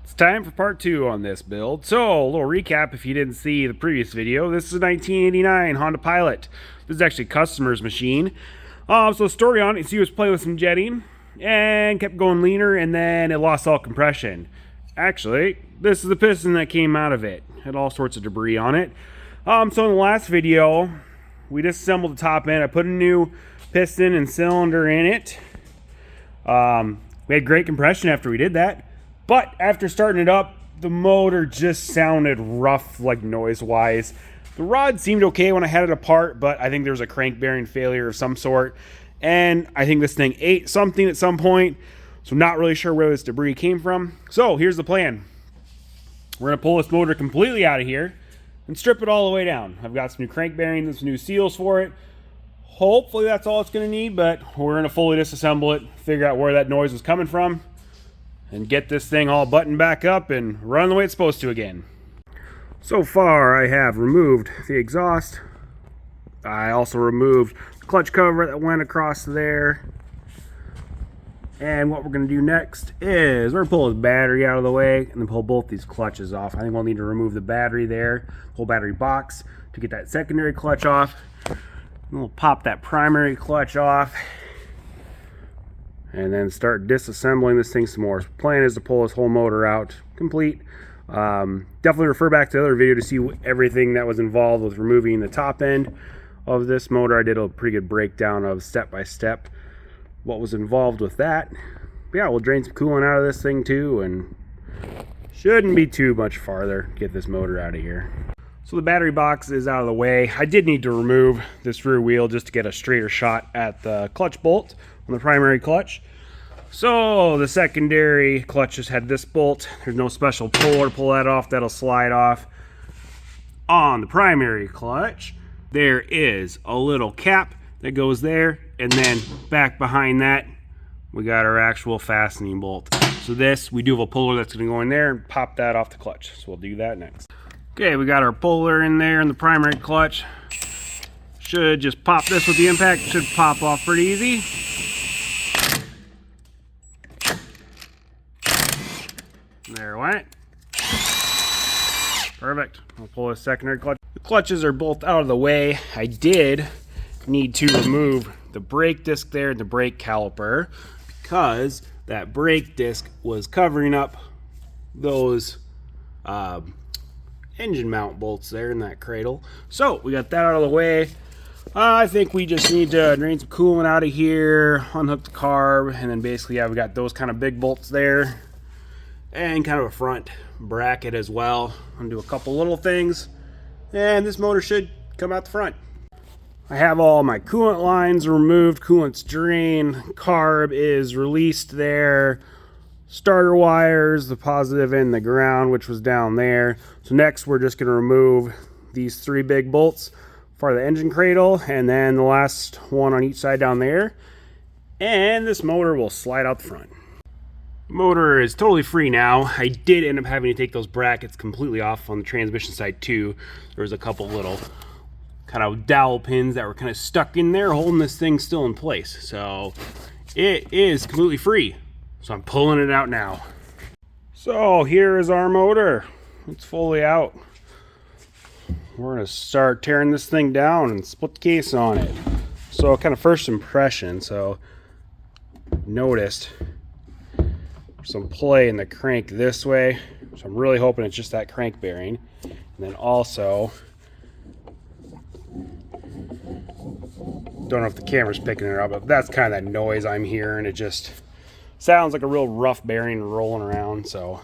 It's time for part 2 on this build. So, a little recap if you didn't see the previous video. This is a 1989 Honda Pilot. This is actually a customer's machine. So the story on it is he was playing with some jetting and kept going leaner, and then it lost all compression. Actually, this is the piston that came out of it. Had all sorts of debris on it. So in the last video, we disassembled the top end. I put a new piston and cylinder in it. We had great compression after we did that. But after starting it up, the motor just sounded rough, like noise-wise. The rod seemed okay when I had it apart, but I think there was a crank bearing failure of some sort. And I think this thing ate something at some point. So not really sure where this debris came from. So here's the plan. We're going to pull this motor completely out of here and strip it all the way down. I've got some new crank bearings and some new seals for it. Hopefully that's all it's going to need, but we're going to fully disassemble it, figure out where that noise was coming from, and get this thing all buttoned back up and run the way it's supposed to again. So far I have removed the exhaust. I also removed the clutch cover that went across there. And what we're going to do next is we're going to pull this battery out of the way and then pull both these clutches off. I think we'll need to remove the battery there, the whole battery box, to get that secondary clutch off. And we'll pop that primary clutch off and then start disassembling this thing some more. The plan is to pull this whole motor out complete. Definitely refer back to the other video to see everything that was involved with removing the top end of this motor. I did a pretty good breakdown of step by step what was involved with that. But yeah, we'll drain some coolant out of this thing too, and shouldn't be too much farther to get this motor out of here. So the battery box is out of the way. I did need to remove this rear wheel just to get a straighter shot at the clutch bolt on the primary clutch. So the secondary clutch just had this bolt. There's no special puller to pull that off. That'll slide off. On the primary clutch, there is a little cap that goes there, and then back behind that we got our actual fastening bolt. So this, we do have a puller that's going to go in there and pop that off the clutch. So we'll do that next. Okay, we got our puller in there in the primary clutch. Should just pop this with the impact. Should pop off pretty easy. There it went. Perfect. I'll pull this secondary clutch. The clutches are both out of the way. I did need to remove the brake disc there and the brake caliper because that brake disc was covering up those engine mount bolts there in that cradle. So we got that out of the way. I think we just need to drain some coolant out of here, unhook the carb, and then basically, yeah, we got those kind of big bolts there and kind of a front bracket as well. I'm gonna do a couple little things, and this motor should come out the front. I have all my coolant lines removed, coolant's drained, carb is released there, starter wires, the positive and the ground, which was down there. So next we're just going to remove these 3 big bolts for the engine cradle, and then the last one on each side down there, and this motor will slide out the front. The motor is totally free now. I did end up having to take those brackets completely off on the transmission side too. There was a couple little kind of dowel pins that were kind of stuck in there holding this thing still in place. So it is completely free. So I'm pulling it out now. So here is our motor. It's fully out. We're gonna start tearing this thing down and split the case on it. So kind of first impression, so noticed some play in the crank this way. So I'm really hoping it's just that crank bearing. And then also, don't know if the camera's picking it up, but that's kind of that noise I'm hearing. It just sounds like a real rough bearing rolling around. So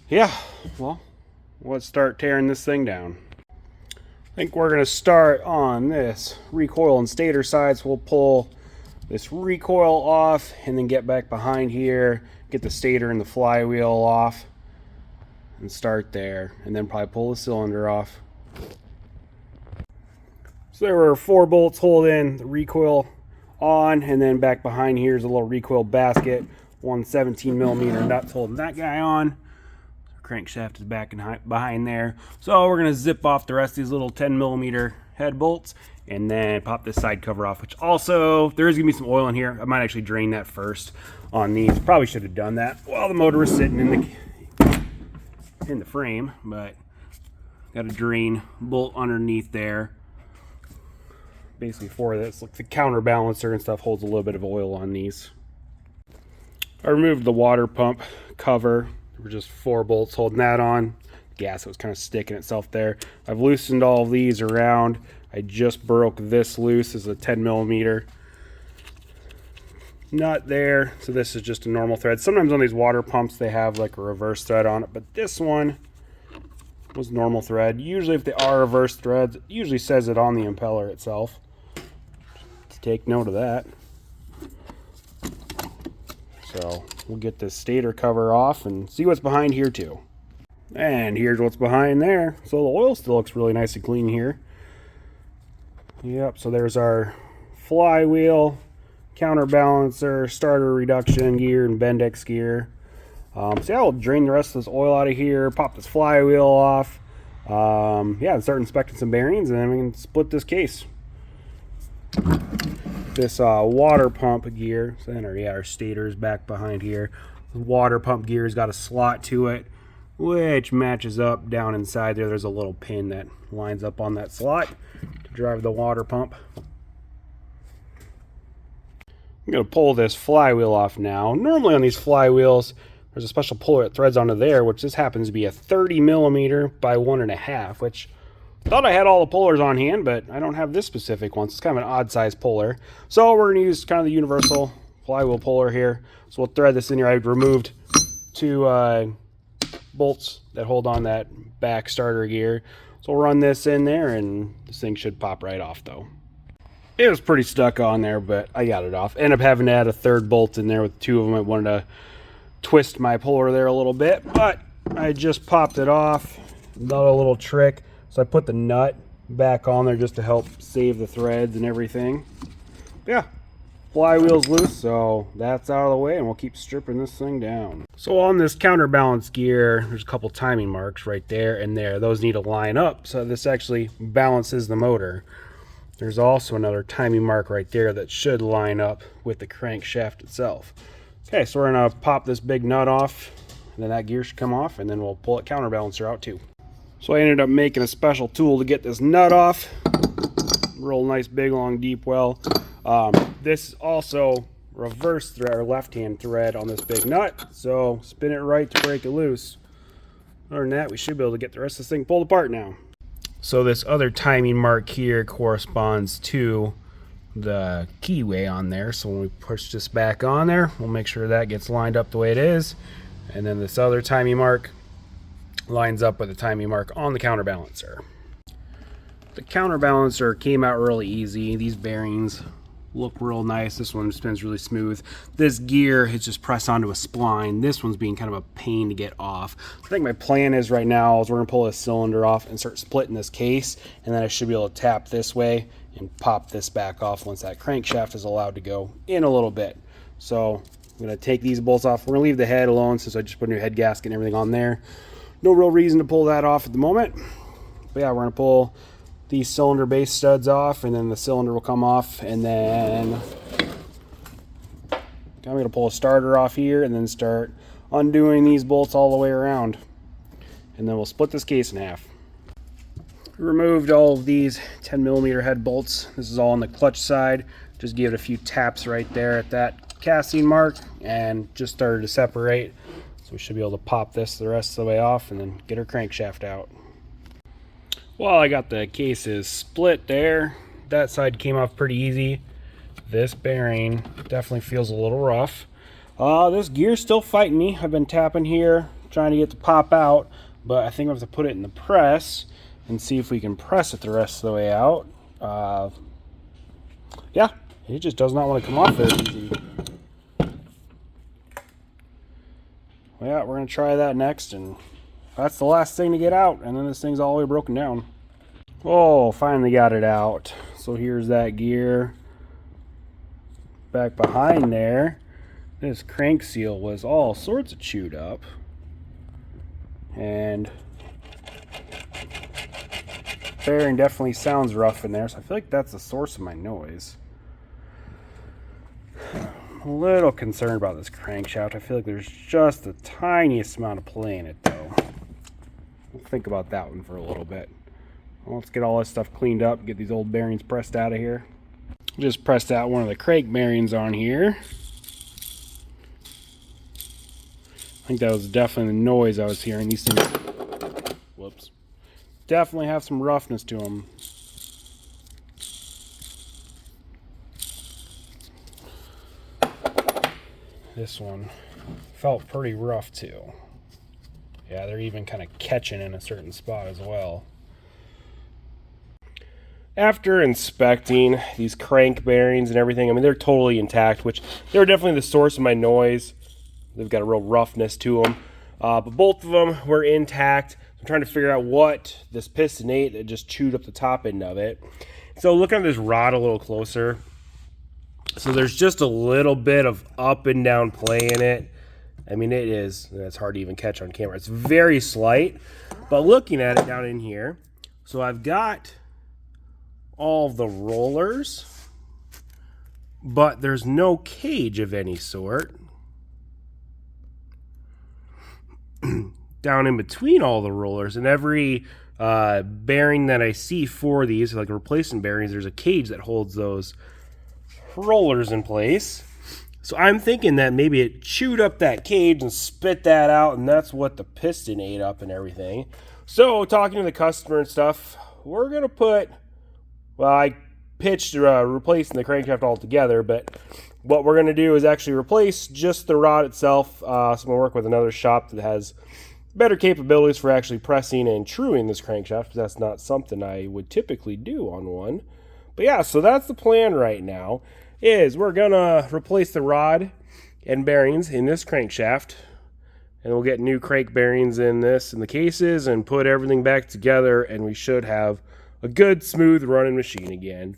yeah, well, let's start tearing this thing down. I think we're going to start on this recoil and stator sides. We'll pull this recoil off and then get back behind here, get the stator and the flywheel off and start there, and then probably pull the cylinder off. So there were 4 bolts holding the recoil on, and then back behind here is a little recoil basket, 1 17mm nuts holding that guy on. Crankshaft is back behind there. So we're going to zip off the rest of these little 10mm head bolts, and then pop this side cover off, which also, there is gonna be some oil in here. I might actually drain that first on these. Probably should have done that while the motor was sitting in the frame, but got a drain bolt underneath there. Basically for this, like the counterbalancer and stuff holds a little bit of oil on these. I removed the water pump cover. There were just 4 bolts holding that on. The gasket was kind of sticking itself there. I've loosened all of these around. I just broke this loose. This is a 10mm nut there. So this is just a normal thread. Sometimes on these water pumps they have like a reverse thread on it, but this one was normal thread. Usually if they are reverse threads, it usually says it on the impeller itself. Let's take note of that. So we'll get this stator cover off and see what's behind here too. And here's what's behind there. So the oil still looks really nice and clean here. Yep, so there's our flywheel, counterbalancer, starter reduction gear, and Bendix gear. So yeah, we'll drain the rest of this oil out of here, pop this flywheel off. Yeah, and start inspecting some bearings, and then we can split this case. This water pump gear, so then our stator's back behind here. The water pump gear's got a slot to it, which matches up down inside there. There's a little pin that lines up on that slot to drive the water pump. I'm going to pull this flywheel off now. Normally on these flywheels, there's a special puller that threads onto there, which this happens to be a 30mm by 1.5, which I thought I had all the pullers on hand, but I don't have this specific one. So it's kind of an odd size puller. So we're going to use kind of the universal flywheel puller here. So we'll thread this in here. I've removed 2 bolts that hold on that back starter gear. So we'll run this in there, and this thing should pop right off though. It was pretty stuck on there, but I got it off. Ended up having to add a 3rd bolt in there with 2 of them. I wanted to twist my puller there a little bit, but I just popped it off. Another little trick. So I put the nut back on there just to help save the threads and everything. Yeah, flywheel's loose, so that's out of the way, and we'll keep stripping this thing down. So on this counterbalance gear, there's a couple timing marks right there and there. Those need to line up, so this actually balances the motor. There's also another timing mark right there that should line up with the crankshaft itself. Okay, so we're gonna pop this big nut off, and then that gear should come off, and then we'll pull that counterbalancer out too. So I ended up making a special tool to get this nut off. Real nice, big, long, deep well. This also reverse thread or left-hand thread on this big nut. So spin it right to break it loose. Other than that, we should be able to get the rest of this thing pulled apart now. So this other timing mark here corresponds to the keyway on there. So when we push this back on there, we'll make sure that gets lined up the way it is. And then this other timing mark lines up with the timing mark on the counterbalancer. The counterbalancer came out really easy. These bearings look real nice. This one spins really smooth. This gear is just pressed onto a spline. This one's being kind of a pain to get off. I think my plan is right now is we're gonna pull this cylinder off and start splitting this case, and then I should be able to tap this way and pop this back off once that crankshaft is allowed to go in a little bit. So I'm gonna take these bolts off. We're gonna leave the head alone since I just put a new head gasket and everything on there. No real reason to pull that off at the moment. But yeah, we're gonna pull these cylinder base studs off, and then the cylinder will come off, and then I'm gonna pull a starter off here and then start undoing these bolts all the way around. And then we'll split this case in half. Removed all of these 10mm head bolts. This is all on the clutch side. Just gave it a few taps right there at that casting mark and just started to separate. So we should be able to pop this the rest of the way off and then get our crankshaft out. Well, I got the cases split there. That side came off pretty easy. This bearing definitely feels a little rough. This gear's still fighting me. I've been tapping here, trying to get it to pop out, but I think I have to put it in the press and see if we can press it the rest of the way out. Yeah, it just does not want to come off very easy. Well, yeah, we're gonna try that next, and that's the last thing to get out, and then this thing's all the way broken down. Oh, finally got it out. So here's that gear. Back behind there, this crank seal was all sorts of chewed up. And bearing definitely sounds rough in there, so I feel like that's the source of my noise. I'm a little concerned about this crankshaft. I feel like there's just the tiniest amount of play in it, though. We'll think about that one for a little bit. Well, let's get all this stuff cleaned up, get these old bearings pressed out of here. Just pressed out one of the crank bearings on here. I think that was definitely the noise I was hearing. These things, whoops, definitely have some roughness to them. This one felt pretty rough too. Yeah, they're even kind of catching in a certain spot as well. After inspecting these crank bearings and everything, I mean, they're totally intact, which they're definitely the source of my noise. They've got a real roughness to them. But both of them were intact. I'm trying to figure out what this piston ate that just chewed up the top end of it. So looking at this rod a little closer, so there's just a little bit of up and down play in it. I mean, it's hard to even catch on camera. It's very slight, but looking at it down in here, so I've got all the rollers, but there's no cage of any sort. Down in between all the rollers, and every bearing that I see for these, like replacement bearings, there's a cage that holds those rollers in place. So I'm thinking that maybe it chewed up that cage and spit that out, and that's what the piston ate up and everything. So talking to the customer and stuff, we're gonna put, well, I pitched replacing the crankshaft altogether, but what we're gonna do is actually replace just the rod itself. So I'm gonna work with another shop that has better capabilities for actually pressing and truing this crankshaft, because that's not something I would typically do on one. But yeah, so that's the plan right now, is we're gonna replace the rod and bearings in this crankshaft, and we'll get new crank bearings in this and the cases and put everything back together, and we should have a good smooth running machine again.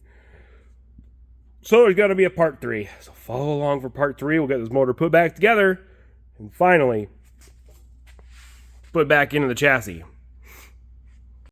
So there's gonna be a part 3. So follow along for part 3. We'll get this motor put back together and finally put back into the chassis.